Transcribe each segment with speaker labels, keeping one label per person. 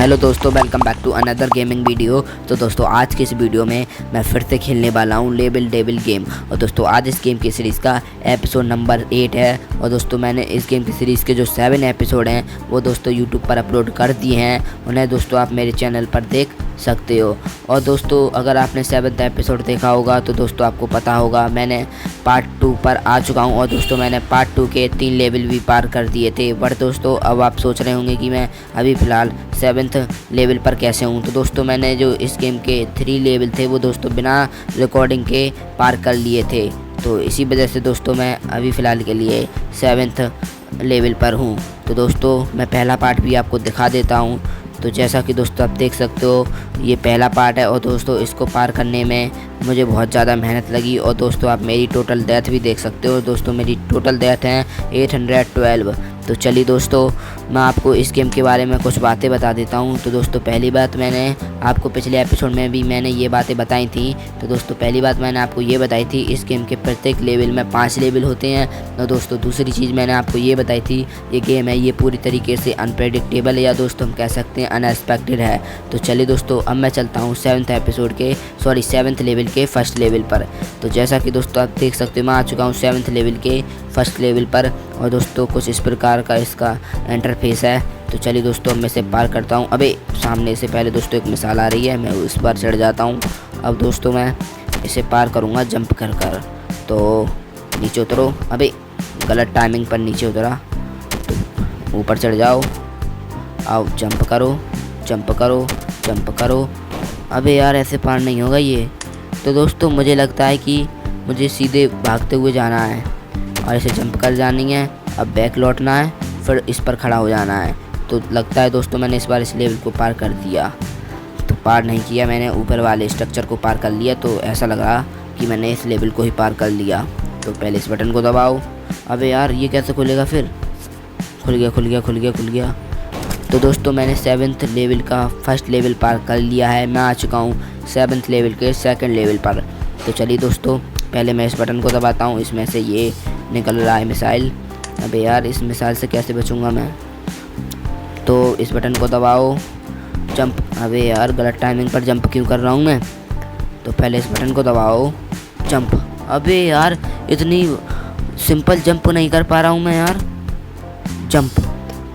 Speaker 1: Hello दोस्तों, welcome back to another gaming video. तो दोस्तों आज की इस वीडियो में मैं फिर से खेलने वाला हूँ लेवल डेविल गेम। और दोस्तों आज इस गेम की सीरीज़ का एपिसोड नंबर 8 है। और दोस्तों मैंने इस गेम की सीरीज़ के जो 7 एपिसोड हैं वो दोस्तों यूट्यूब पर अपलोड कर दिए हैं। उन्हें दोस्तों आप मेरे चैनल पर देख सकते हो। और दोस्तों अगर आपने 7th एपिसोड देखा होगा तो दोस्तों आपको पता होगा मैंने पार्ट 2 पर आ चुका हूँ। और दोस्तों मैंने पार्ट 2 के 3 लेवल भी पार कर दिए थे। बट दोस्तों अब आप सोच रहे होंगे कि मैं अभी फ़िलहाल 7th लेवल पर कैसे हूँ। तो दोस्तों मैंने जो इस गेम के 3 लेवल थे वो दोस्तों बिना रिकॉर्डिंग के पार कर लिए थे। तो इसी वजह से दोस्तों मैं अभी फ़िलहाल के लिए 7th लेवल पर हूँ। तो दोस्तों मैं पहला पार्ट भी आपको दिखा देता हूँ। तो जैसा कि दोस्तों आप देख सकते हो ये पहला पार्ट है। और दोस्तों इसको पार करने में मुझे बहुत ज़्यादा मेहनत लगी। और दोस्तों आप मेरी टोटल डेथ भी देख सकते हो। दोस्तों मेरी टोटल डेथ है 812। तो चलिए दोस्तों मैं आपको इस गेम के बारे में कुछ बातें बता देता हूँ। तो दोस्तों पहली बात मैंने आपको पिछले एपिसोड में भी मैंने ये बातें बताई थी। तो दोस्तों पहली बात मैंने आपको ये बताई थी इस गेम के प्रत्येक लेवल में 5 लेवल होते हैं। और दोस्तों दूसरी चीज़ मैंने आपको ये बताई थी ये गेम है ये पूरी तरीके से अनप्रेडिक्टेबल है, या दोस्तों हम कह सकते हैं अनएक्सपेक्टेड है। तो चलिए दोस्तों अब मैं चलता हूँ 7th लेवल के फर्स्ट लेवल पर। तो जैसा कि दोस्तों आप देख सकते हो मैं आ चुका हूँ 7th लेवल के फर्स्ट लेवल पर। और दोस्तों कुछ इस प्रकार का इसका इंटरफेस है। तो चलिए दोस्तों मैं इसे पार करता हूँ। अबे सामने से पहले दोस्तों एक मिसाल आ रही है, मैं उस पर चढ़ जाता हूँ। अब दोस्तों मैं इसे पार करूँगा जंप कर कर। तो नीचे उतरो, अबे गलत टाइमिंग पर नीचे उतरा। तो ऊपर चढ़ जाओ, आओ जंप करो जंप करो जंप करो। अबे यार ऐसे पार नहीं होगा ये। तो दोस्तों मुझे लगता है कि मुझे सीधे भागते हुए जाना है और इसे जंप कर जानी है। अब बैक लौटना है, फिर इस पर खड़ा हो जाना है। तो लगता है दोस्तों मैंने इस बार इस लेवल को पार कर दिया। तो पार नहीं किया मैंने, ऊपर वाले स्ट्रक्चर को पार कर लिया। तो ऐसा लग रहा कि मैंने इस लेवल को ही पार कर लिया। तो पहले इस बटन को दबाओ। अबे यार ये कैसे खुलेगा फिर? खुल गया खुल गया खुल गया खुल गया। तो दोस्तों मैंने 7th लेवल का फर्स्ट लेवल पार कर लिया है। मैं आ चुका हूँ 7th लेवल के सेकंड लेवल पर। तो चलिए दोस्तों पहले मैं इस बटन को दबाता हूँ। इसमें से ये निकल रहा है मिसाइल। अबे यार इस मिसाइल से कैसे बचूंगा मैं? तो इस बटन को दबाओ, जंप। अबे यार गलत टाइमिंग पर जंप क्यों कर रहा हूँ मैं? तो पहले इस बटन को दबाओ, जंप। अबे यार इतनी सिंपल जंप नहीं कर पा रहा हूँ मैं यार, जंप।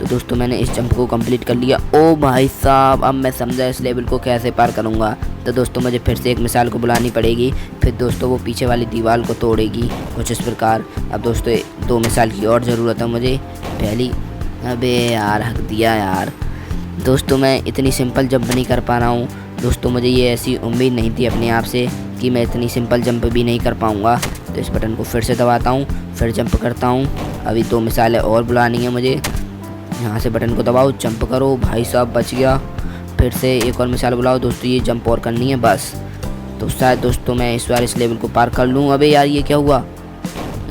Speaker 1: तो दोस्तों मैंने इस जंप को कंप्लीट कर लिया। ओ भाई साहब अब मैं समझा इस लेवल को कैसे पार करूँगा। तो दोस्तों मुझे फिर से एक मिसाइल को बुलानी पड़ेगी, फिर दोस्तों वो पीछे वाली दीवार को तोड़ेगी कुछ इस प्रकार। अब दोस्तों 2 मिसाइल की और ज़रूरत है मुझे। पहली, अबे यार हक दिया यार। दोस्तों मैं इतनी सिंपल जंप नहीं कर पा रहा हूँ। दोस्तों मुझे ये ऐसी उम्मीद नहीं थी अपने आप से कि मैं इतनी सिंपल जंप भी नहीं कर पाऊँगा। तो इस बटन को फिर से दबाता हूँ, फिर जंप करता हूँ। अभी 2 मिसाइलें और बुलानी है मुझे। यहाँ से बटन को दबाओ, जंप करो। भाई साहब बच गया। फिर से एक और मिसाइल बुलाओ। दोस्तों ये जंप और करनी है बस। तो शायद दोस्तों मैं इस बार इस लेवल को पार कर लूँ। अबे यार ये क्या हुआ?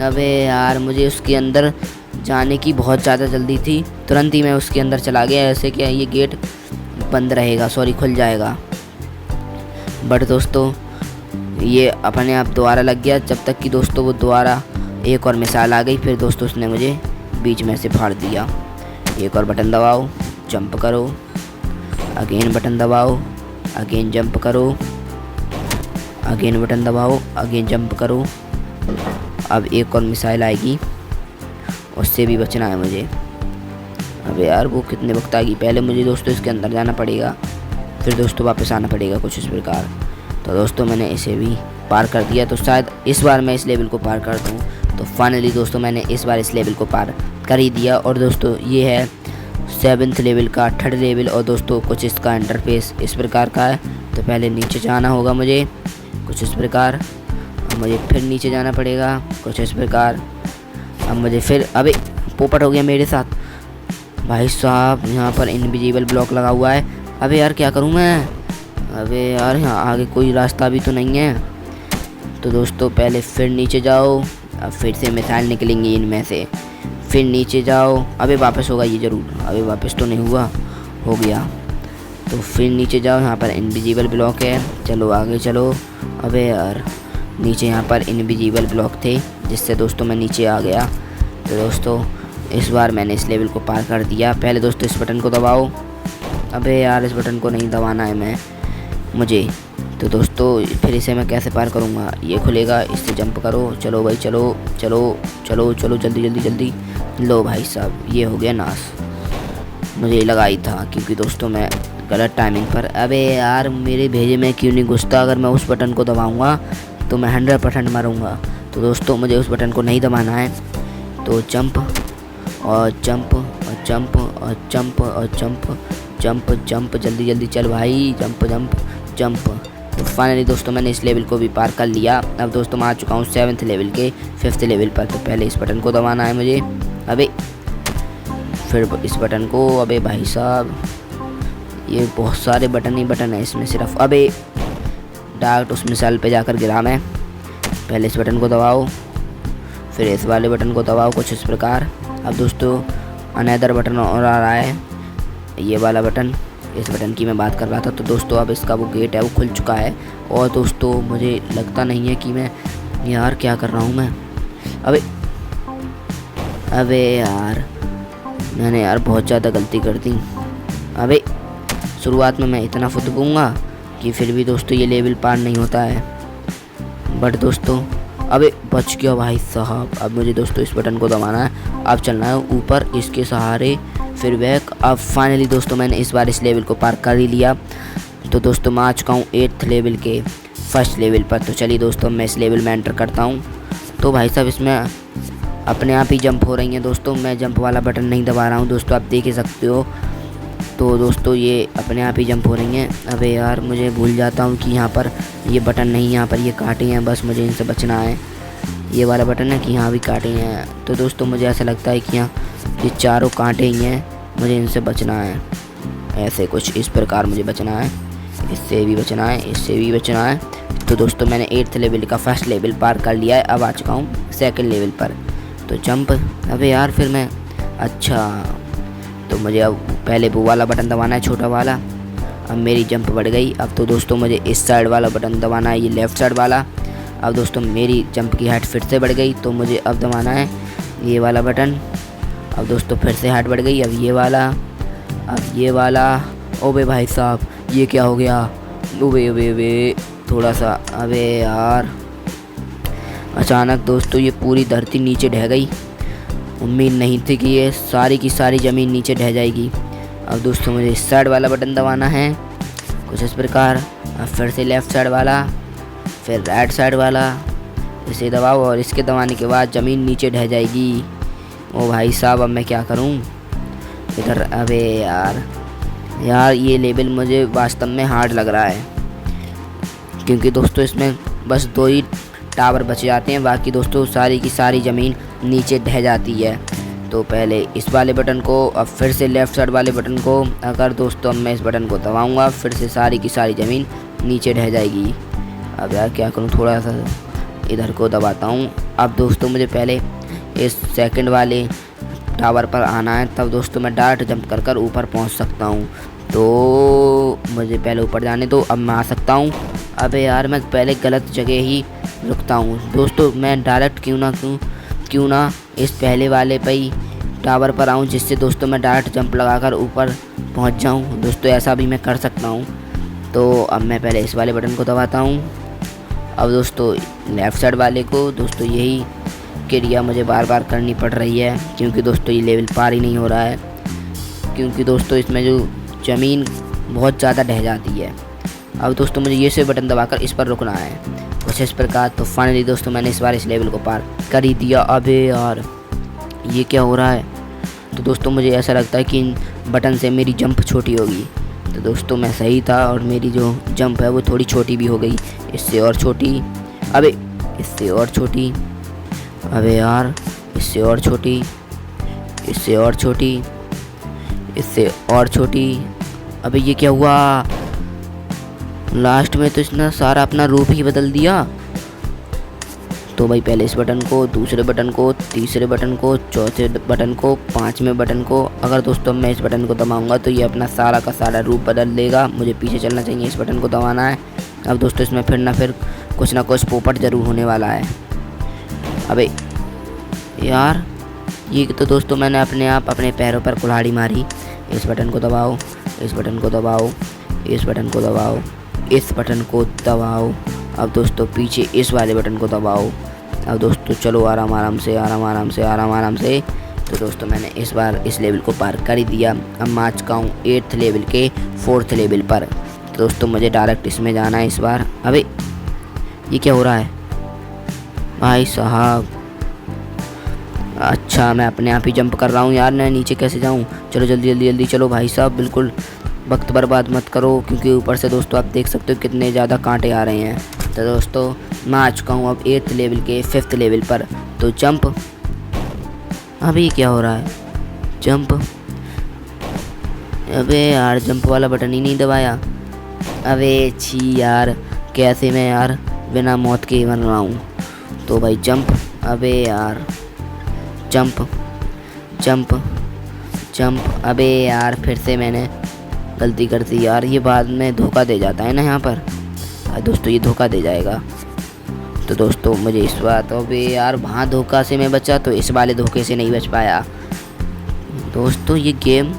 Speaker 1: अबे यार मुझे उसके अंदर जाने की बहुत ज़्यादा जल्दी थी, तुरंत ही मैं उसके अंदर चला गया। ऐसे क्या ये गेट बंद रहेगा, सॉरी खुल जाएगा। बट दोस्तों ये अपने आप दोबारा लग गया, जब तक कि दोस्तों वो दोबारा एक और मिसाइल आ गई। फिर दोस्तों उसने मुझे बीच में से फाड़ दिया। एक और बटन दबाओ, जंप करो। अगेन बटन दबाओ, अगेन जंप करो। अगेन बटन दबाओ, अगेन जंप करो। अब एक और मिसाइल आएगी, उससे भी बचना है मुझे। अबे यार वो कितने वक्त आएगी? पहले मुझे दोस्तों इसके अंदर जाना पड़ेगा, फिर दोस्तों वापस आना पड़ेगा कुछ इस प्रकार। तो दोस्तों मैंने इसे भी पार कर दिया। तो शायद इस बार मैं इस लेवल को पार कर दूँ। तो फाइनली दोस्तों मैंने इस बार इस लेवल को पार कर ही दिया। और दोस्तों ये है 7th लेवल का 3rd लेवल। और दोस्तों कुछ इसका इंटरफेस इस प्रकार का है। तो पहले नीचे जाना होगा मुझे कुछ इस प्रकार, अब मुझे फिर नीचे जाना पड़ेगा कुछ इस प्रकार। अब मुझे फिर, अबे पोपट हो गया मेरे साथ भाई साहब। यहाँ पर इनविजिबल ब्लॉक लगा हुआ है। अबे यार क्या करूँ मैं? अबे यार यहाँ आगे कोई रास्ता भी तो नहीं है। तो दोस्तों पहले फिर नीचे जाओ, अब फिर से मिसाइल निकलेंगी इनमें से। फिर नीचे जाओ, अबे वापस होगा ये ज़रूर। अबे वापस तो नहीं हुआ, हो गया। तो फिर नीचे जाओ, यहाँ पर इनविजिबल ब्लॉक है, चलो आगे चलो। अबे यार नीचे यहाँ पर इनविजिबल ब्लॉक थे जिससे दोस्तों मैं नीचे आ गया। तो दोस्तों इस बार मैंने इस लेवल को पार कर दिया। पहले दोस्तों इस बटन को दबाओ, अबे यार इस बटन को नहीं दबाना है मुझे। तो दोस्तों फिर इसे मैं कैसे पार करूँगा? ये खुलेगा, इससे जंप करो। चलो भाई चलो चलो चलो चलो जल्दी जल्दी जल्दी। लो भाई साहब ये हो गया नाश। मुझे लगा ही था क्योंकि दोस्तों मैं गलत टाइमिंग पर। अबे यार मेरे भेजे में क्यों नहीं घुसता? अगर मैं उस बटन को दबाऊँगा तो मैं 100% मरूँगा। तो दोस्तों मुझे उस बटन को नहीं दबाना है। तो जंप और जंप और जंप और जंप और जंप जंप जंप जल्दी जल्दी चल भाई, जंप जंप जंप। तो फाइनली दोस्तों मैंने इस लेवल को भी पार कर लिया। अब दोस्तों मैं आ चुका हूँ 7th लेवल के 5th लेवल पर। तो पहले इस बटन को दबाना है मुझे। अबे फिर इस बटन को। अबे भाई साहब ये बहुत सारे बटन ही बटन है इसमें सिर्फ। अबे डायरेक्ट उस मिसाइल पे जाकर गिरा मैं। पहले इस बटन को दबाओ, फिर इस वाले बटन को दबाओ कुछ इस प्रकार। अब दोस्तों अनदर बटन और आ रहा है, ये वाला बटन। इस बटन की मैं बात कर रहा था। तो दोस्तों अब इसका वो गेट है वो खुल चुका है। और दोस्तों मुझे लगता नहीं है कि मैं यार क्या कर रहा हूँ मैं। अबे यार मैंने यार बहुत ज़्यादा गलती कर दी। अबे शुरुआत में मैं इतना फुदकूँगा कि फिर भी दोस्तों ये लेवल पार नहीं होता है। बट दोस्तों अबे बच गया भाई साहब। अब मुझे दोस्तों इस बटन को दबाना है। अब चलना है ऊपर इसके सहारे, फिर बैक। अब फाइनली दोस्तों मैंने इस बार इस लेवल को पार कर ही लिया। तो दोस्तों मैं आ चुका हूँ 8th लेवल के 1st लेवल पर। तो चलिए दोस्तों मैं इस लेवल में एंटर करता हूँ। तो भाई साहब इसमें अपने आप ही जंप हो रही हैं दोस्तों। मैं जंप वाला बटन नहीं दबा रहा हूँ दोस्तों, आप देख ही सकते हो। तो दोस्तों ये अपने आप ही जंप हो रही हैं। अबे यार मुझे भूल जाता हूँ कि यहाँ पर ये बटन नहीं, यहाँ पर ये कांटे हैं, बस मुझे इनसे बचना है। ये वाला बटन है कि यहाँ भी कांटे हैं। तो दोस्तों मुझे ऐसा लगता है कि यहाँ ये चारों कांटे ही हैं, मुझे इनसे बचना है। ऐसे कुछ इस प्रकार मुझे बचना है। इससे भी बचना है, इससे भी बचना है। तो दोस्तों मैंने 8th लेवल का 1st लेवल पार कर लिया है। अब आ चुका हूँ 2nd लेवल पर। तो जंप। अबे यार फिर मैं अच्छा तो मुझे अब पहले वो वाला बटन दबाना है छोटा वाला। अब मेरी जंप बढ़ गई। अब तो दोस्तों मुझे इस साइड वाला बटन दबाना है, ये लेफ़्ट साइड वाला। अब दोस्तों मेरी जंप की हाइट फिर से बढ़ गई। तो मुझे अब दबाना है ये वाला बटन। अब दोस्तों फिर से हाइट बढ़ गई। अब ये वाला, अब ये वाला। ओबे भाई साहब ये क्या हो गया? ओबे थोड़ा सा। अबे यार अचानक दोस्तों ये पूरी धरती नीचे ढह गई। उम्मीद नहीं थी कि ये सारी की सारी ज़मीन नीचे ढह जाएगी। अब दोस्तों मुझे इस साइड वाला बटन दबाना है कुछ इस प्रकार। अब फिर से लेफ़्ट साइड वाला, फिर राइट साइड वाला। इसे दबाओ और इसके दबाने के बाद ज़मीन नीचे ढह जाएगी। ओ भाई साहब अब मैं क्या करूं इधर? अबे यार ये लेवल मुझे वास्तव में हार्ड लग रहा है क्योंकि दोस्तों इसमें बस 2 ही टावर बचे जाते हैं, बाकी दोस्तों सारी की सारी ज़मीन नीचे ढह जाती है। तो पहले इस वाले बटन को, अब फिर से लेफ़्ट साइड वाले बटन को। अगर दोस्तों मैं इस बटन को दबाऊंगा फिर से सारी की सारी ज़मीन नीचे ढह जाएगी। अब यार क्या करूं, थोड़ा सा इधर को दबाता हूं। अब दोस्तों मुझे पहले इस 2nd वाले टावर पर आना है, तब दोस्तों मैं डायरेक्ट जंप कर ऊपर पहुंच सकता हूं। तो मुझे पहले ऊपर जाने दो, अब मैं आ सकता हूं। अबे यार मैं पहले गलत जगह ही रुकता हूं दोस्तों। मैं डायरेक्ट क्यों ना इस पहले वाले पे ही टावर पर आऊं, जिससे दोस्तों मैं डायरेक्ट जंप लगाकर ऊपर पहुंच जाऊं। दोस्तों ऐसा भी मैं कर सकता हूं। तो अब मैं पहले इस वाले बटन को दबाता हूं। अब दोस्तों लेफ़्ट साइड वाले को। दोस्तों यही क्रिया मुझे बार बार करनी पड़ रही है क्योंकि दोस्तों ये लेवल पार ही नहीं हो रहा है, क्योंकि दोस्तों इसमें जो ज़मीन बहुत ज़्यादा ढह जाती है। अब दोस्तों मुझे ये से बटन दबाकर इस पर रुकना है कुछ इस प्रकार। तो फाइनली दोस्तों मैंने इस बार इस लेवल को पार कर ही दिया। अबे यार ये क्या हो रहा है? तो दोस्तों मुझे ऐसा लगता है कि इन बटन से मेरी जंप छोटी होगी। तो दोस्तों मैं सही था और मेरी जो जंप है वो थोड़ी छोटी भी हो गई, इससे और छोटी। अबे इससे और छोटी। अबे यार इससे और छोटी, इससे और छोटी, इससे और छोटी। अबे ये क्या हुआ? लास्ट में तो इसने सारा अपना रूप ही बदल दिया। तो भाई पहले इस बटन को, दूसरे बटन को, तीसरे बटन को, चौथे बटन को, 5वें बटन को। अगर दोस्तों मैं इस बटन को दबाऊंगा तो ये अपना सारा का सारा रूप बदल देगा। मुझे पीछे चलना चाहिए, इस बटन को दबाना है। अब दोस्तों इसमें फिर ना कुछ पोपट ज़रूर होने वाला है। अबे यार ये तो दोस्तों मैंने अपने पैरों पर कुल्हाड़ी मारी। इस बटन को दबाओ, इस बटन को दबाओ, इस बटन को दबाओ, इस बटन को दबाओ। अब दोस्तों पीछे इस वाले बटन को दबाओ। अब दोस्तों चलो आराम आराम से, आराम आराम से, आराम आराम से। तो दोस्तों मैंने इस बार इस लेवल को पार कर ही दिया। अब मैं आ चुका हूँ 8th लेवल के 4th लेवल पर। तो दोस्तों मुझे डायरेक्ट इसमें जाना है इस बार। अबे ये क्या हो रहा है भाई साहब? अच्छा मैं अपने आप ही जंप कर रहा हूँ यार, मैं नीचे कैसे जाऊँ? चलो जल्दी जल्दी जल्दी चलो भाई साहब, बिल्कुल वक्त बर्बाद मत करो, क्योंकि ऊपर से दोस्तों आप देख सकते हो कितने ज़्यादा कांटे आ रहे हैं। तो दोस्तों मैं आ चुका हूँ अब 8th लेवल के 5th लेवल पर। तो जंप। अभी क्या हो रहा है? जंप। अबे यार जंप वाला बटन ही नहीं दबाया। अबे छी यार, कैसे मैं यार बिना मौत के ही बन रहा हूँ। तो भाई जंप। अबे यार जंप जंप जंप। अबे यार फिर से मैंने गलती कर दी यार, ये बाद में धोखा दे जाता है ना यहाँ पर। दोस्तों ये धोखा दे जाएगा। तो दोस्तों मुझे इस बार तो अबे यार वहाँ धोखा से मैं बचा, तो इस वाले धोखे से नहीं बच पाया। दोस्तों ये गेम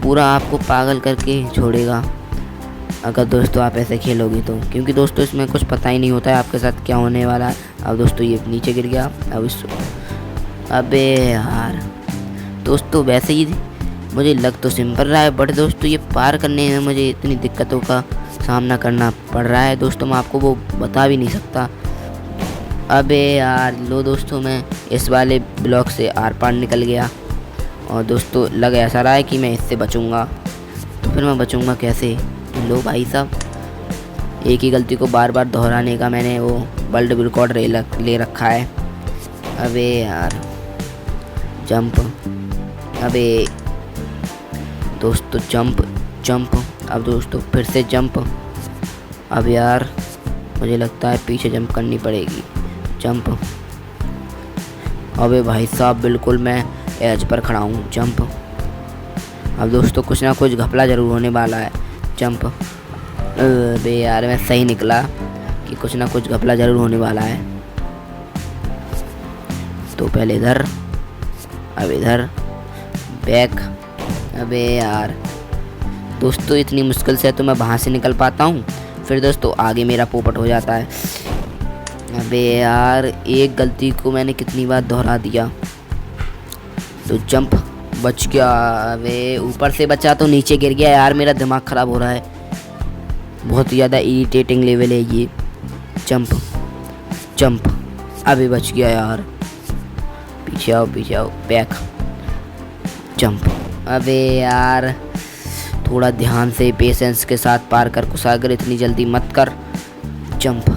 Speaker 1: पूरा आपको पागल करके छोड़ेगा अगर दोस्तों आप ऐसे खेलोगे तो, क्योंकि दोस्तों इसमें कुछ पता ही नहीं होता है आपके साथ क्या होने वाला है। अब दोस्तों ये नीचे गिर गया। अब इस अबे यार दोस्तों वैसे ही मुझे लग तो सिंपल रहा है, बट दोस्तों ये पार करने में मुझे इतनी दिक्कतों का सामना करना पड़ रहा है दोस्तों, मैं आपको वो बता भी नहीं सकता। अबे यार लो दोस्तों मैं इस वाले ब्लॉक से आर पार निकल गया, और दोस्तों लग ऐसा रहा है कि मैं इससे बचूंगा। तो फिर मैं बचूंगा कैसे? लो भाई साहब, एक ही गलती को बार बार दोहराने का मैंने वो वर्ल्ड रिकॉर्ड ले रखा है। अबे यार जंप। अबे दोस्तों जंप जंप। अब दोस्तों फिर से जंप। अब यार मुझे लगता है पीछे जंप करनी पड़ेगी। जंप। अबे भाई साहब बिल्कुल मैं एज पर खड़ा हूँ। जंप। अब दोस्तों कुछ ना कुछ घपला ज़रूर होने वाला है। जंप। अबे यार मैं सही निकला कि कुछ ना कुछ घपला ज़रूर होने वाला है। तो पहले इधर, अब इधर, बैक। अबे यार दोस्तों इतनी मुश्किल से तो मैं वहाँ से निकल पाता हूँ, फिर दोस्तों आगे मेरा पोपट हो जाता है। अबे यार एक गलती को मैंने कितनी बार दोहरा दिया। तो जंप। बच गया। अबे ऊपर से बचा तो नीचे गिर गया यार, मेरा दिमाग ख़राब हो रहा है, बहुत ज़्यादा इरिटेटिंग लेवल है ये। Jump jump. अबे बच गया यार, पीछे आओ पीछे आओ, बैक। जंप। अबे यार थोड़ा ध्यान से पेशेंस के साथ पार कर कुसागर, इतनी जल्दी मत कर। Jump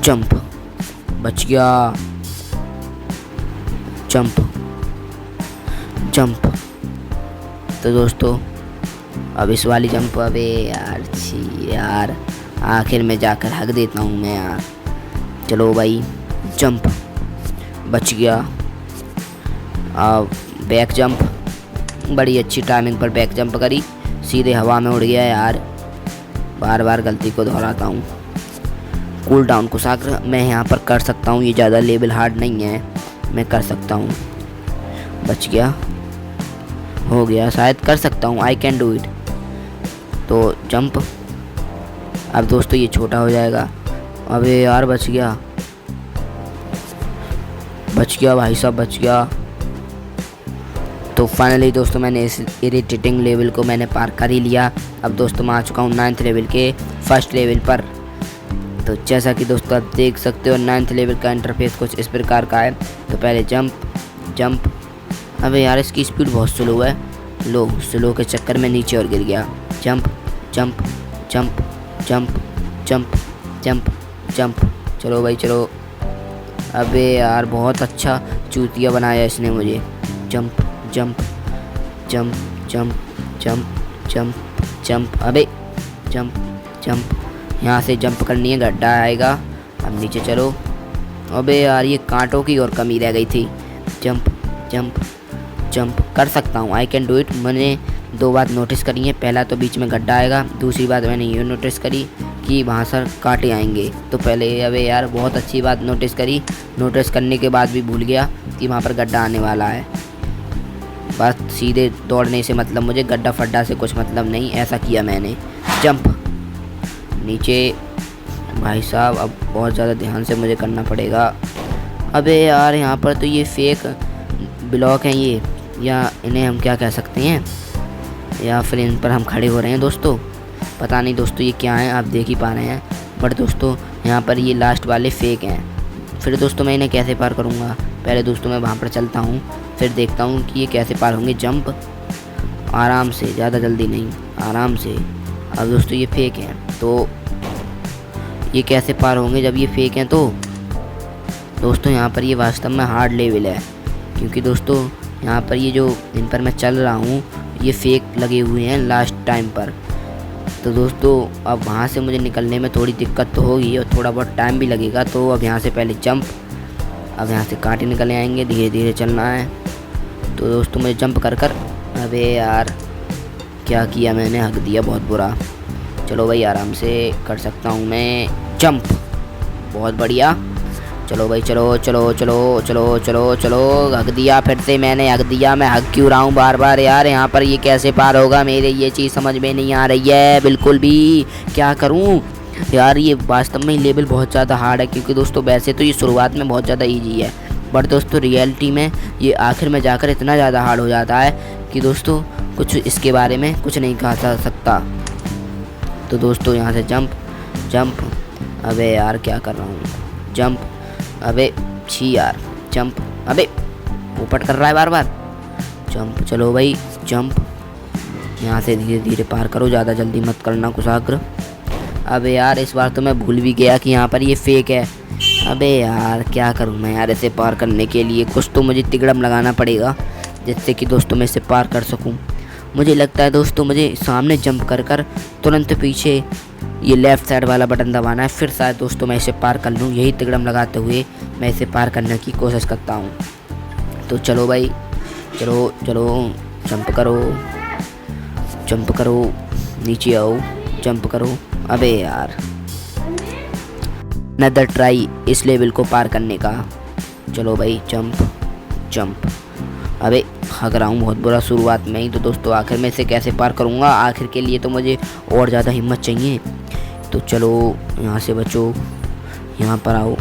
Speaker 1: jump. बच गया। Jump jump. तो दोस्तों अब इस वाली जंप। अबे यार छी यार, आखिर में जाकर हक देता हूँ मैं यार। चलो भाई जंप। बच गया। अब बैक जंप। बड़ी अच्छी टाइमिंग पर बैक जंप करी, सीधे हवा में उड़ गया यार। बार बार गलती को दोहराता हूँ। कूल डाउन कुसागर मैं यहाँ पर कर सकता हूँ, ये ज़्यादा लेवल हार्ड नहीं है, मैं कर सकता हूँ। बच गया। हो गया, शायद कर सकता हूँ, आई कैन डू इट। तो जंप। अब दोस्तों ये छोटा हो जाएगा। अबे यार बच गया, बच गया भाई साहब, बच गया। तो फाइनली दोस्तों मैंने इस इरिटेटिंग लेवल को मैंने पार कर ही लिया। अब दोस्तों मैं आ चुका हूँ 9th लेवल के 1st लेवल पर। तो जैसा कि दोस्तों आप देख सकते हो 9th लेवल का इंटरफेस कुछ इस प्रकार का है। तो पहले जंप जंप। अबे यार इसकी स्पीड बहुत स्लो है, लो स्लो के चक्कर में नीचे और गिर गया। Jump jump jump jump jump jump jump. चलो भाई चलो। अबे यार बहुत अच्छा चूतिया बनाया इसने मुझे। Jump jump jump jump jump jump jump. अबे जंप जंप। यहाँ से जंप करनी है, गड्ढा आएगा। अब नीचे चलो। अबे यार ये कांटों की और कमी रह गई थी। Jump jump jump. कर सकता हूँ, आई कैन डू इट। मैंने 2 बात नोटिस करी है, पहला तो बीच में गड्ढा आएगा, दूसरी बात मैंने ये नोटिस करी कि वहाँ से कांटे आएंगे। तो पहले अबे यार बहुत अच्छी बात नोटिस करी, नोटिस करने के बाद भी भूल गया कि वहाँ पर गड्ढा आने वाला है। बस सीधे दौड़ने से मतलब, मुझे गड्ढा फड्डा से कुछ मतलब नहीं। ऐसा किया मैंने, जंप नीचे। भाई साहब अब बहुत ज़्यादा ध्यान से मुझे करना पड़ेगा। अबे यार यहाँ पर तो ये फेक ब्लॉक हैं ये, या इन्हें हम क्या कह सकते हैं, या फिर इन पर हम खड़े हो रहे हैं दोस्तों, पता नहीं दोस्तों ये क्या है, आप देख ही पा रहे हैं। बट दोस्तों यहाँ पर ये लास्ट वाले फेक हैं। फिर दोस्तों मैं इन्हें कैसे पार करूँगा? पहले दोस्तों मैं वहाँ पर चलता हूँ, फिर देखता हूँ कि ये कैसे पार होंगे। जंप आराम से, ज़्यादा जल्दी नहीं, आराम से। अब दोस्तों ये फेक हैं तो ये कैसे पार होंगे जब ये फेक हैं? तो दोस्तों यहाँ पर ये वास्तव में हार्ड लेवल है, क्योंकि दोस्तों यहाँ पर ये जो इन पर मैं चल रहा हूँ ये फेक लगे हुए हैं लास्ट टाइम पर। तो दोस्तों अब वहाँ से मुझे निकलने में थोड़ी दिक्कत तो होगी और थोड़ा बहुत टाइम भी लगेगा। तो अब यहाँ से पहले जंप, अब यहाँ से कांटे निकल आएंगे, धीरे धीरे चलना है। तो दोस्तों मुझे जंप कर कर, अबे यार क्या किया मैंने, हक दिया बहुत बुरा। चलो भाई आराम से कर सकता हूँ मैं, जंप बहुत बढ़िया। चलो भाई चलो चलो चलो चलो चलो चलो, हक दिया फिर से मैंने, हक दिया। मैं हक क्यों रहा हूँ बार बार यार? यहाँ पर ये कैसे पार होगा मेरे, ये चीज़ समझ में नहीं आ रही है बिल्कुल भी। क्या करूँ यार? ये वास्तव में लेवल बहुत ज़्यादा हार्ड है, क्योंकि दोस्तों वैसे तो ये शुरुआत में बहुत ज़्यादा ईजी है, बट दोस्तों रियलिटी में ये आखिर में जाकर इतना ज़्यादा हार्ड हो जाता है कि दोस्तों कुछ इसके बारे में कुछ नहीं कहा जा सकता। तो दोस्तों यहाँ से जंप जंप, अबे यार क्या कर रहा हूँ, जंप, अबे छी यार, जंप, अबे ऊपर कर रहा है बार बार, जंप। चलो भाई जंप, यहाँ से धीरे धीरे पार करो, ज़्यादा जल्दी मत करना कुशाग्र। अबे यार इस बार तो मैं भूल भी गया कि यहाँ पर ये फेक है। अबे यार क्या करूँ मैं यार, इसे पार करने के लिए कुछ तो मुझे तिगड़म लगाना पड़ेगा, जिससे कि दोस्तों मैं इसे पार कर सकूँ। मुझे लगता है दोस्तों मुझे सामने जंप कर कर तुरंत पीछे ये लेफ़्ट साइड वाला बटन दबाना है, फिर शायद दोस्तों मैं इसे पार कर लूँ। यही तिगड़म लगाते हुए मैं इसे पार करने की कोशिश करता हूँ। तो चलो भाई चलो चलो, जंप करो जंप करो, नीचे आओ, जंप करो। अबे यार अनदर ट्राई इस लेवल को पार करने का। चलो भाई जंप जंप, अबे हग रहा हूँ बहुत बुरा शुरुआत में ही। तो दोस्तों आखिर में इसे कैसे पार करूँगा? आखिर के लिए तो मुझे और ज़्यादा हिम्मत चाहिए। तो चलो यहाँ से बचो, यहाँ पर आओ।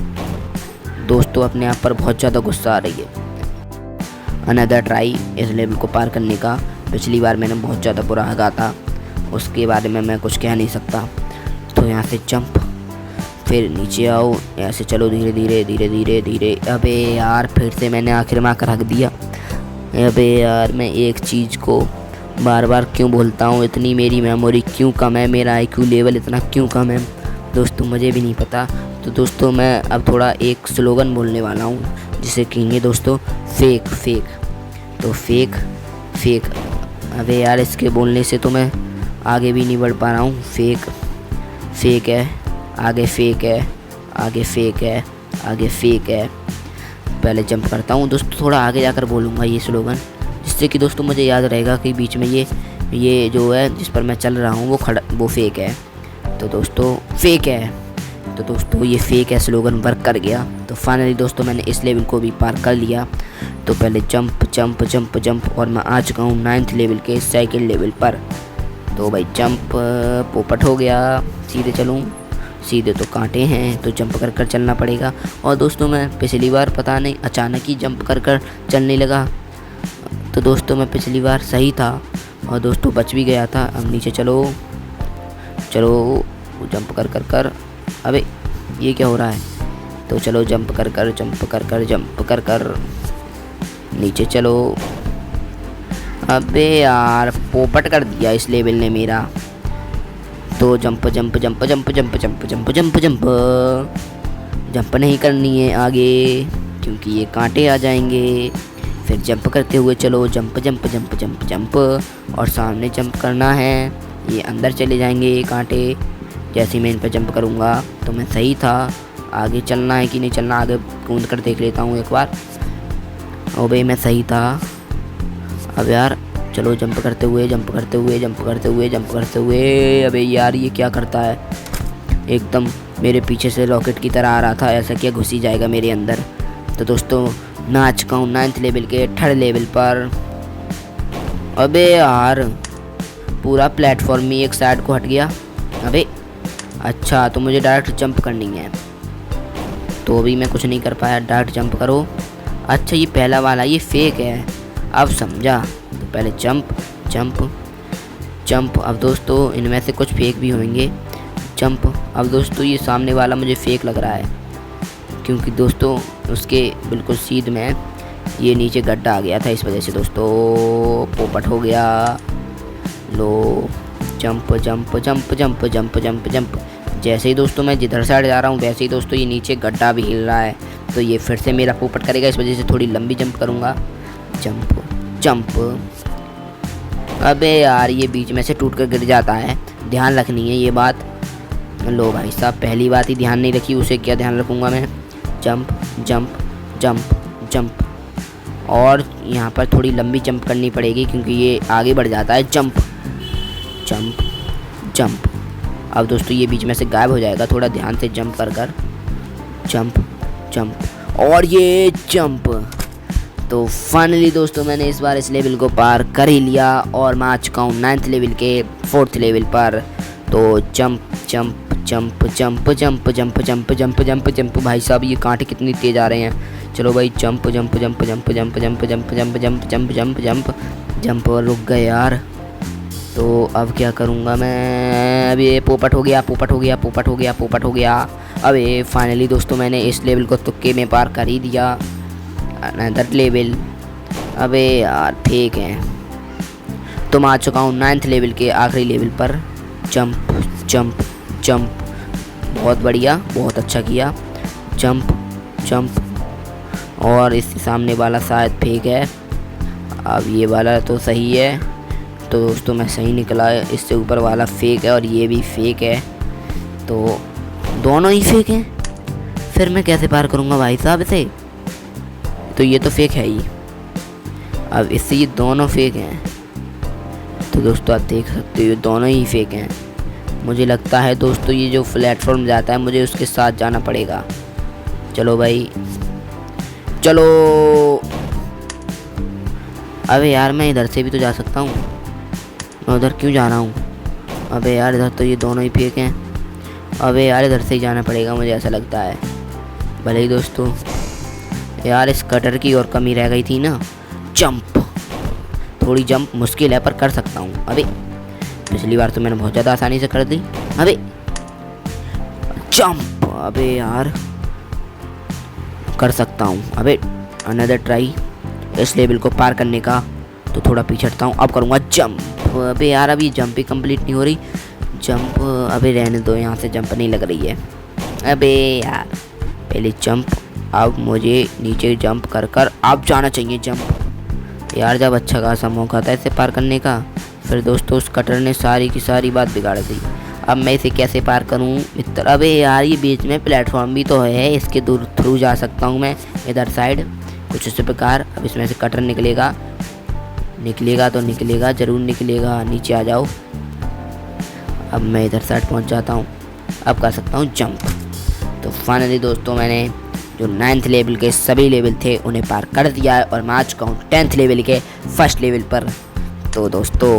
Speaker 1: दोस्तों अपने आप पर बहुत ज़्यादा गुस्सा आ रही है। अनदर ट्राई इस लेवल को पार करने का। पिछली बार मैंने बहुत ज़्यादा बुरा हगा था, उसके बारे में मैं कुछ कह नहीं सकता। तो यहाँ से जंप, फिर नीचे आओ, ऐसे चलो धीरे धीरे धीरे धीरे धीरे। अबे यार फिर से मैंने आखिर में आकर हक दिया। अबे यार मैं एक चीज़ को बार बार क्यों बोलता हूँ, इतनी मेरी मेमोरी क्यों कम है, मेरा IQ लेवल इतना क्यों कम है दोस्तों, मुझे भी नहीं पता। तो दोस्तों मैं अब थोड़ा एक स्लोगन बोलने वाला हूँ, जिसे कहेंगे दोस्तों फेक फेक। तो फेक फेक, अबे यार इसके बोलने से तो मैं आगे भी नहीं बढ़ पा रहा हूँ। फेक फेक है, आगे फेक है, आगे फेक है, आगे फेक है। पहले जंप करता हूँ दोस्तों, थोड़ा आगे जाकर बोलूँगा ये स्लोगन, जिससे कि दोस्तों मुझे याद रहेगा कि बीच में ये जो है जिस पर मैं चल रहा हूँ वो फेक है। तो दोस्तों फेक है, तो दोस्तों ये फेक है स्लोगन वर्क कर गया। तो फाइनली दोस्तों मैंने इस लेवल को भी पार कर लिया। तो पहले जंप जंप जंप जंप, और मैं आ चुका हूँ 9th लेवल के सेकंड लेवल पर। तो भाई जंप पोपट हो गया, सीधे चलूँ, सीधे तो कांटे हैं, तो जंप कर कर चलना पड़ेगा। और दोस्तों मैं पिछली बार पता नहीं अचानक ही जंप कर कर चलने लगा, तो दोस्तों मैं पिछली बार सही था और दोस्तों बच भी गया था। अब नीचे चलो चलो, जंप कर कर कर, अबे ये क्या हो रहा है? तो चलो जंप कर कर जंप कर कर जंप कर कर, नीचे चलो। अबे यार पोपट कर दिया इस लेवल ने मेरा। तो jump jump jump jump jump jump jump jump jump, jump नहीं करनी है आगे, क्योंकि ये कांटे आ जाएंगे। फिर जंप करते हुए चलो, jump jump jump jump jump, और सामने जंप करना है, ये अंदर चले जाएंगे ये कांटे। जैसे ही मैं इन पर जंप करूँगा तो मैं सही था। आगे चलना है कि नहीं चलना, आगे कूद कर देख लेता हूँ एक बार। ओ भाई मैं सही था। अब यार चलो जंप करते हुए जंप करते हुए जंप करते हुए जंप करते हुए। अबे यार ये क्या करता है, एकदम मेरे पीछे से रॉकेट की तरह आ रहा था, ऐसा क्या घुस ही जाएगा मेरे अंदर। तो दोस्तों मैं आ चुका हूँ 9th लेवल के 3rd लेवल पर। अबे यार पूरा प्लेटफॉर्म ही एक साइड को हट गया। अबे अच्छा, तो मुझे डायरेक्ट जंप करनी है, तो अभी मैं कुछ नहीं कर पाया। डायरेक्ट जंप करो। अच्छा ये पहला वाला ये फेक है, अब समझा। तो पहले जंप जंप जंप। अब दोस्तों इनमें से कुछ फेक भी होंगे। जंप। अब दोस्तों ये सामने वाला मुझे फेक लग रहा है, क्योंकि दोस्तों उसके बिल्कुल सीध में ये नीचे गड्ढा आ गया था, इस वजह से दोस्तों पोपट हो गया। लो jump jump jump jump jump jump jump. जैसे ही दोस्तों मैं जिधर साइड जा रहा हूँ वैसे ही दोस्तों ये नीचे गड्ढा भी हिल रहा है, तो ये फिर से मेरा पोपट करेगा, इस वजह से थोड़ी लंबी जंप करूँगा। Jump jump. अबे यार ये बीच में से टूट कर गिर जाता है, ध्यान रखनी है ये बात। लो भाई साहब, पहली बात ही ध्यान नहीं रखी, उसे क्या ध्यान रखूँगा मैं। Jump jump jump jump. और यहाँ पर थोड़ी लंबी जंप करनी पड़ेगी क्योंकि ये आगे बढ़ जाता है। Jump jump jump. अब दोस्तों ये बीच में से गायब हो जाएगा, थोड़ा ध्यान से जंप कर कर। जंप जंप और ये जंप। तो फाइनली दोस्तों मैंने इस बार इस लेवल को पार कर ही लिया और मैं आ चुका हूँ 9th लेवल के 4th लेवल पर। तो jump jump jump jump jump jump jump jump jump jump. भाई साहब ये कांटे कितनी तेज आ रहे हैं। चलो भाई jump jump jump jump jump jump jump jump jump jump jump jump jump. और रुक गए यार, तो अब क्या करूँगा मैं। अब ये पोपट हो गया पोपट हो गया पोपट हो गया पोपट हो गया। अब ये फाइनली दोस्तों मैंने इस लेवल को तुक्के में पार कर ही दिया। Another level. अबे यार फेक है। तो मैं आ चुका हूँ 9th लेवल के आखिरी लेवल पर। Jump jump jump. बहुत बढ़िया, बहुत अच्छा किया। Jump jump. और इसके सामने वाला शायद फेक है, अब ये वाला तो सही है। तो दोस्तों मैं सही निकला है, इससे ऊपर वाला फेक है और ये भी फेक है, तो दोनों ही फेक हैं। फिर मैं कैसे पार करूँगा भाई साहब इसे। तो ये तो फेक है ही, अब इससे ये दोनों फेक हैं। तो दोस्तों आप देख सकते हो ये दोनों ही फेक हैं। मुझे लगता है दोस्तों ये जो प्लेटफॉर्म जाता है मुझे उसके साथ जाना पड़ेगा। चलो भाई चलो। अबे यार मैं इधर से भी तो जा सकता हूँ, मैं उधर क्यों जा रहा हूँ। अबे यार इधर तो ये दोनों ही फेक हैं। अबे यार इधर से ही जाना पड़ेगा मुझे ऐसा लगता है। भले ही दोस्तों यार इस कटर की और कमी रह गई थी ना। जंप। थोड़ी जंप मुश्किल है पर कर सकता हूँ। अबे पिछली बार तो मैंने बहुत ज़्यादा आसानी से कर दी। अबे जंप। अबे यार कर सकता हूँ। अबे अनदर ट्राई इस लेवल को पार करने का। तो थोड़ा पीछे हटता हूँ, अब करूँगा जंप। अबे यार अभी जंप ही कंप्लीट नहीं हो रही। जंप। अबे रहने दो, यहाँ से जंप नहीं लग रही है। अबे यार पहले जंप, अब मुझे नीचे जंप कर कर अब जाना चाहिए जंप। यार जब अच्छा खासा मौका था इसे पार करने का, फिर दोस्तों उस कटर ने सारी की सारी बात बिगाड़ दी। अब मैं इसे कैसे पार करूं मित्र। अबे यार ये बीच में प्लेटफॉर्म भी तो है, इसके दूर थ्रू जा सकता हूं मैं इधर साइड कुछ इस प्रकार। अब इसमें से कटर निकलेगा, निकलेगा तो निकलेगा, ज़रूर निकलेगा। नीचे आ जाओ। अब मैं इधर साइड पहुंच जाता हूं, अब कर सकता हूं जंप। तो फाइनली दोस्तों मैंने जो 9th लेवल के सभी लेवल थे उन्हें पार कर दिया है और मैं आ चुका हूँ 10th लेवल के फर्स्ट लेवल पर। तो दोस्तों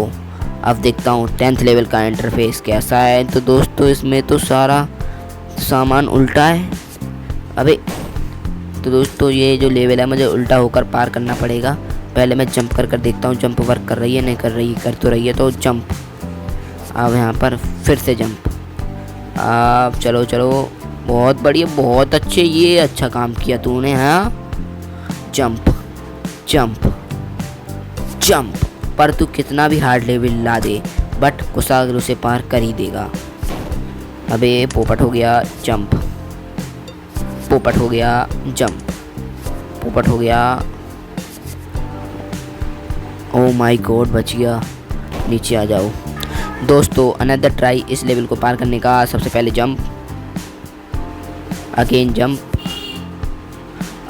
Speaker 1: अब देखता हूँ 10th लेवल का इंटरफेस कैसा है। तो दोस्तों इसमें तो सारा सामान उल्टा है। अबे तो दोस्तों ये जो लेवल है मुझे उल्टा होकर पार करना पड़ेगा। पहले मैं जंप कर देखता हूँ जंप वर्क कर रही है नहीं कर रही, कर तो रही है। तो जंप। अब यहाँ पर फिर से जंप। अब चलो चलो, बहुत बढ़िया, बहुत अच्छे, ये अच्छा काम किया तूने। हाँ जंप जंप जंप। पर तू कितना भी हार्ड लेवल ला दे बट कुशाग्र उसे पार कर ही देगा। अबे पोपट हो गया जंप, पोपट हो गया जंप, पोपट हो गया। ओ माय गॉड बच गया। नीचे आ जाओ दोस्तों। अनदर ट्राई इस लेवल को पार करने का। सबसे पहले जंप, अगेन जंप,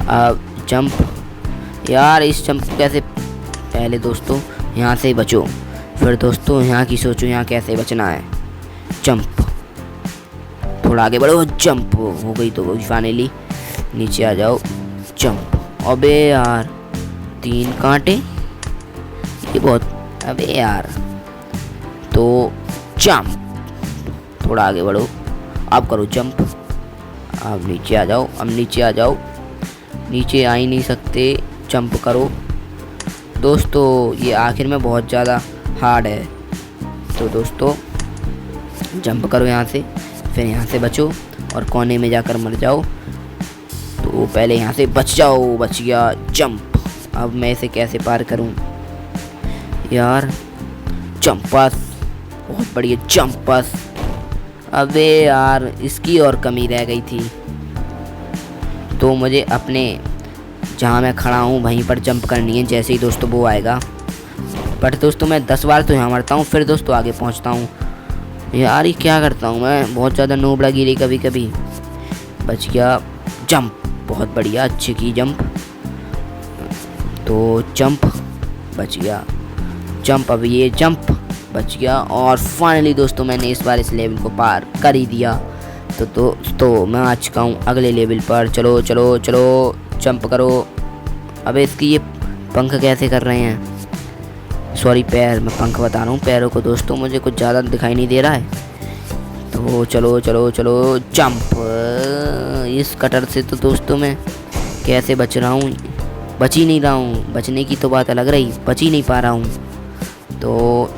Speaker 1: अब जंप। यार इस जंप कैसे, पहले दोस्तों यहाँ से बचो, फिर दोस्तों यहाँ की सोचो यहाँ कैसे बचना है। जंप, थोड़ा आगे बढ़ो, जंप हो गई तो फाइनली। नीचे आ जाओ, जंप। अबे यार 3 कांटे, ये बहुत अबे यार, तो जंप, थोड़ा आगे बढ़ो, अब करो जंप। अब नीचे आ जाओ, अब नीचे आ जाओ, नीचे आ ही नहीं सकते, जंप करो। दोस्तों ये आखिर में बहुत ज़्यादा हार्ड है। तो दोस्तों जंप करो यहाँ से, फिर यहाँ से बचो और कोने में जाकर मर जाओ। तो पहले यहाँ से बच जाओ, बच गया, जंप। अब मैं इसे कैसे पार करूँ यार? जंपस, बहुत बढ़िया जंपस। अबे यार, इसकी और कमी रह गई थी। तो मुझे अपने जहाँ मैं खड़ा हूँ वहीं पर जंप करनी है जैसे ही दोस्तों वो आएगा। बट दोस्तों मैं 10 बार तो यहाँ मरता हूँ, फिर दोस्तों आगे पहुँचता हूँ। यार ये क्या करता हूँ मैं, बहुत ज़्यादा नोबड़ा गिरी कभी कभी। बच गया, जंप, बहुत बढ़िया, अच्छी की जंप। तो जंप, बच गया, जंप, अब ये जंप, बच गया। और फाइनली दोस्तों मैंने इस बार इस लेवल को पार कर ही दिया। तो दोस्तों मैं आ चुका हूँ अगले लेवल पर। चलो चलो चलो, जंप करो। अबे इसकी ये पंख कैसे कर रहे हैं? सॉरी पैर, मैं पंख बता रहा हूँ पैरों को दोस्तों, मुझे कुछ ज़्यादा दिखाई नहीं दे रहा है। तो चलो चलो चलो, जंप। इस कटर से तो दोस्तों मैं कैसे बच रहा हूँ? बच ही नहीं रहा हूँ, बचने की तो बात अलग रही, बच ही नहीं पा रहा हूँ। तो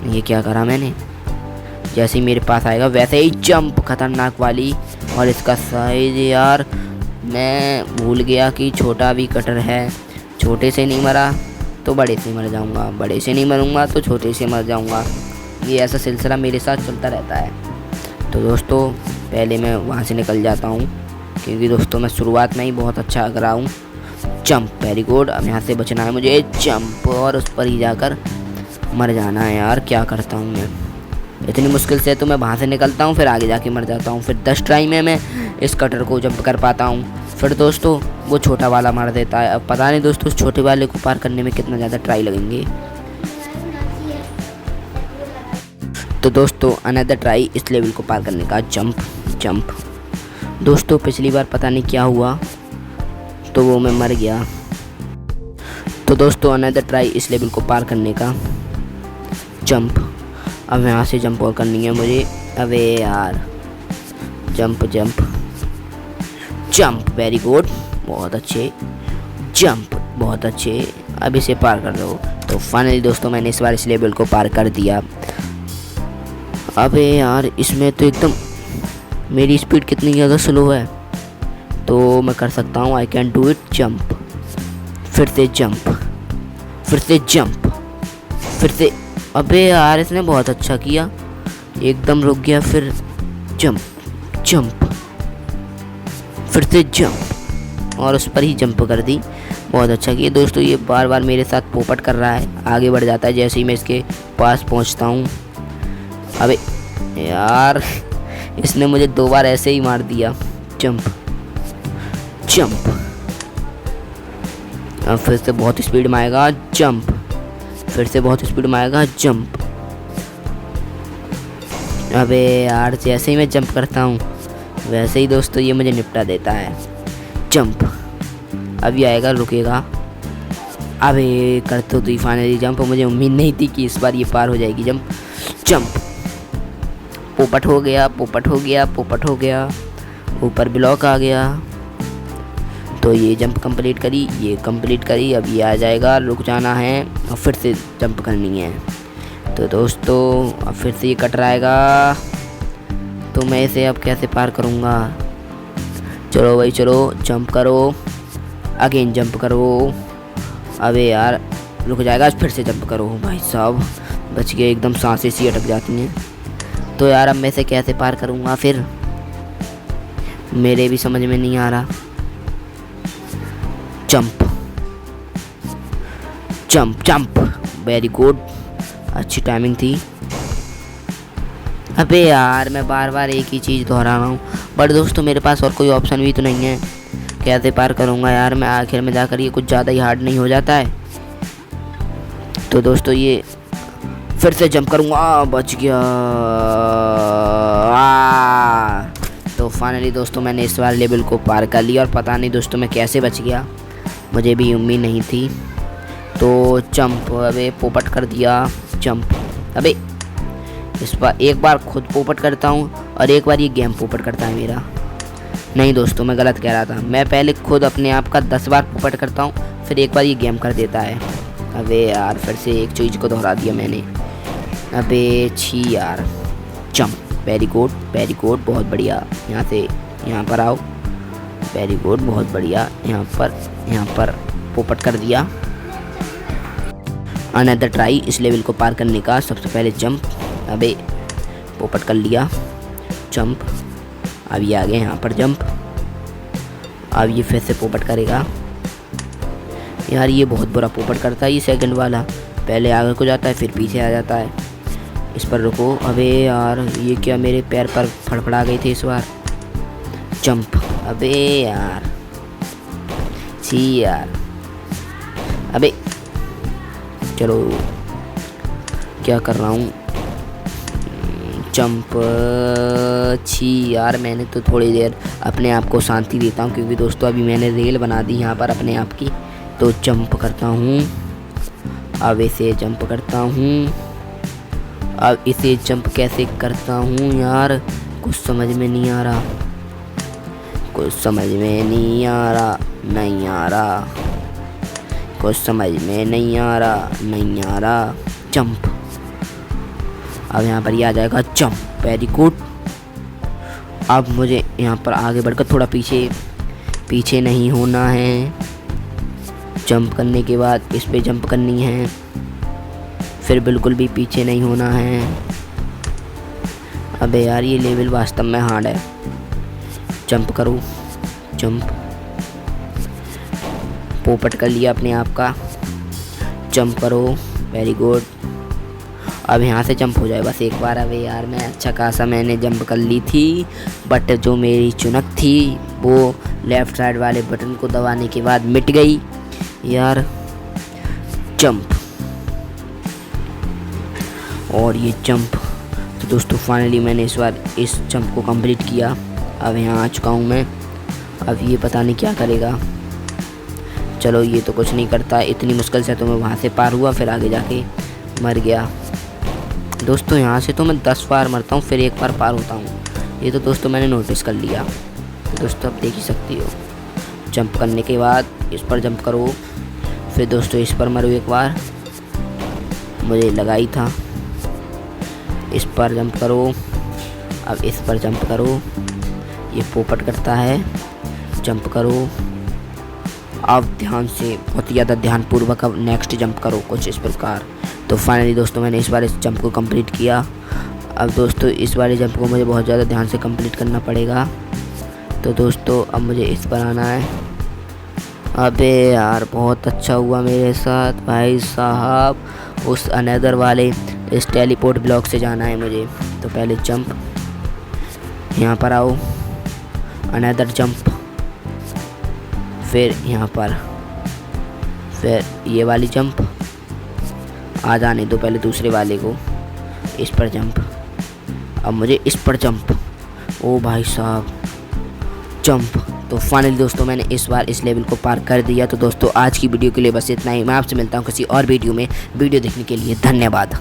Speaker 1: ये क्या करा मैंने? जैसे ही मेरे पास आएगा वैसे ही जंप, खतरनाक वाली। और इसका साइज यार, मैं भूल गया कि छोटा भी कटर है। छोटे से नहीं मरा तो बड़े से मर जाऊंगा, बड़े से नहीं मरूंगा तो छोटे से मर जाऊंगा। ये ऐसा सिलसिला मेरे साथ चलता रहता है। तो दोस्तों पहले मैं वहाँ से निकल जाता हूँ, क्योंकि दोस्तों मैं शुरुआत में ही बहुत अच्छा करा हूँ। Jump, very good. अब यहाँ से बचना है मुझे, जंप, और उस पर ही जाकर मर जाना है। यार क्या करता हूँ मैं, इतनी मुश्किल से तो मैं वहाँ से निकलता हूँ, फिर आगे जाके मर जाता हूँ। फिर 10 ट्राई में मैं इस कटर को जंप कर पाता हूँ। फिर दोस्तों वो छोटा वाला मार देता है। अब पता नहीं दोस्तों उस छोटे वाले को पार करने में कितना ज़्यादा ट्राई लगेंगे। तो दोस्तों अनदर ट्राई इस लेवल को पार करने का, जंप जंप। दोस्तों पिछली बार पता नहीं क्या हुआ, तो वो मैं मर गया। तो दोस्तों अनदर ट्राई इस लेवल को पार करने का, जंप। अब यहाँ से जंप और करनी है मुझे। अबे यार, jump jump jump, very good, बहुत अच्छे, जंप, बहुत अच्छे। अब इसे पार कर दो। तो फाइनली दोस्तों मैंने इस बार इस लेवल को पार कर दिया। अबे यार, इसमें तो एकदम मेरी स्पीड कितनी ज़्यादा स्लो है। तो मैं कर सकता हूँ, I can do it, jump, फिर से जंप, फिर से जंप, फिर से। अबे यार इसने बहुत अच्छा किया, एकदम रुक गया, फिर जंप जंप, फिर से जंप, और उस पर ही जंप कर दी। बहुत अच्छा किया दोस्तों। ये बार बार मेरे साथ पोपट कर रहा है, आगे बढ़ जाता है जैसे ही मैं इसके पास पहुंचता हूं। अबे यार, इसने मुझे 2 बार ऐसे ही मार दिया। जंप जंप, अब फिर से बहुत स्पीड में आएगा, जंप, फिर से बहुत स्पीड में आएगा, जंप। अबे यार, जैसे ही मैं जंप करता हूँ वैसे ही दोस्तों ये मुझे निपटा देता है। जंप, अभी आएगा, रुकेगा। अबे करते तो फाइनली जंप। मुझे उम्मीद नहीं थी कि इस बार ये पार हो जाएगी। जंप जंप, पोपट हो गया, पोपट हो गया, पोपट हो गया, ऊपर ब्लॉक आ गया। तो ये जंप कंप्लीट करी, ये कंप्लीट करी। अब ये आ जाएगा, रुक जाना है और फिर से जंप करनी है। तो दोस्तों अब फिर से ये कटर आएगा, तो मैं इसे अब कैसे पार करूँगा? चलो भाई चलो, जंप करो, अगेन जंप करो। अबे यार रुक जाएगा, फिर से जंप करो। भाई साहब बच गए, एकदम सांसें सी अटक जाती हैं। तो यार अब मैं इसे कैसे पार करूँगा फिर, मेरे भी समझ में नहीं आ रहा। Jump jump jump, very good, अच्छी टाइमिंग थी। अबे यार मैं बार बार एक ही चीज़ दोहरा रहा हूँ, बट दोस्तों मेरे पास और कोई ऑप्शन भी तो नहीं है। कैसे पार करूँगा यार मैं आखिर में जाकर? ये कुछ ज़्यादा ही हार्ड नहीं हो जाता है? तो दोस्तों ये फिर से जंप करूँगा, बच गया। तो फाइनली दोस्तों मैंने इस बार लेवल को पार कर लिया, और पता नहीं दोस्तों मैं कैसे बच गया, मुझे भी उम्मीद नहीं थी। तो जंप, अबे पोपट कर दिया, जंप। अबे इस बार एक बार खुद पोपट करता हूँ और एक बार ये गेम पोपट करता है मेरा। नहीं दोस्तों, मैं गलत कह रहा था। मैं पहले खुद अपने आप का 10 बार पोपट करता हूँ, फिर एक बार ये गेम कर देता है। अबे यार फिर से एक चीज़ को दोहरा दिया मैंने। अबे छी यार, jump. Very good, very good, बहुत बढ़िया। यहाँ से यहाँ पर आओ, वेरी गुड, बहुत बढ़िया। यहाँ पर पोपट कर दिया। अनदर ट्राई इस लेवल को पार करने का। सबसे पहले जंप, अबे पोपट कर लिया, जंप। अब ये आ गए यहाँ पर जंप। अब ये फिर से पोपट करेगा। यार ये बहुत बुरा पोपट करता है ये सेकंड वाला। पहले आगे को जाता है फिर पीछे आ जाता है। इस पर रुको। अबे यार ये क्या, मेरे पैर पर फड़फड़ा गए थे इस बार। जंप, अबे यार छी यार। अबे चलो, क्या कर रहा हूँ, जंप। छी यार, मैंने तो थोड़ी देर अपने आप को शांति देता हूँ, क्योंकि दोस्तों अभी मैंने रेल बना दी यहाँ पर अपने आप की। तो जंप करता हूँ, अब इसे जंप करता हूँ। अब इसे जंप कैसे करता हूँ यार, कुछ समझ में नहीं आ रहा, कुछ समझ में नहीं आ रहा, नहीं आ रहा, कुछ समझ में नहीं आ रहा, नहीं आ रहा। जंप। अब यहाँ पर ये आ जाएगा जंप। Very good. अब मुझे यहाँ पर आगे बढ़कर थोड़ा पीछे नहीं होना है। जंप करने के बाद इस पे जंप करनी है, फिर बिल्कुल भी पीछे नहीं होना है। अबे यार ये लेवल वास्तव में हार्ड है। जंप करो, जंप। पोपट कर लिया अपने आप का, जंप करो, वेरी गुड। अब यहाँ से जंप हो जाए बस एक बार। अबे यार मैं अच्छा खासा मैंने जंप कर ली थी, बट जो मेरी चुनक थी वो लेफ़्ट साइड वाले बटन को दबाने के बाद मिट गई यार। जंप, और ये जंप। तो दोस्तों फाइनली मैंने इस बार इस जंप को कंप्लीट किया। अब यहाँ आ चुका हूँ मैं। अब ये पता नहीं क्या करेगा। चलो ये तो कुछ नहीं करता, इतनी मुश्किल से तो मैं वहाँ से पार हुआ, फिर आगे जाके मर गया। दोस्तों यहाँ से तो मैं 10 बार मरता हूँ, फिर एक बार पार होता हूँ। ये तो दोस्तों मैंने नोटिस कर लिया। तो दोस्तों आप देख ही सकती हो। जंप करने के बाद इस पर जंप करो, फिर दोस्तों इस पर मरो एक बार, मुझे लगा ही था। इस पर जंप करो, अब इस पर जंप करो, ये पोपट करता है, जंप करो। अब ध्यान से, बहुत ज़्यादा ध्यानपूर्वक अब नेक्स्ट जंप करो, कुछ इस प्रकार। तो फाइनली दोस्तों मैंने इस बार इस जंप को कंप्लीट किया। अब दोस्तों इस वाले जंप को मुझे बहुत ज़्यादा ध्यान से कंप्लीट करना पड़ेगा। तो दोस्तों अब मुझे इस पर आना है। अबे यार बहुत अच्छा हुआ मेरे साथ भाई साहब। उस अनदर वाले इस टेलीपोर्ट ब्लॉक से जाना है मुझे। तो पहले जंप, यहाँ पर आओ, अनदर जंप, फिर यहाँ पर, फिर ये वाली जंप। आ जाने दो पहले दूसरे वाले को। इस पर जंप, अब मुझे इस पर जंप। ओ भाई साहब, जंप। तो फाइनली दोस्तों मैंने इस बार इस लेवल को पार कर दिया। तो दोस्तों आज की वीडियो के लिए बस इतना ही। मैं आपसे मिलता हूँ किसी और वीडियो में। वीडियो देखने के लिए धन्यवाद।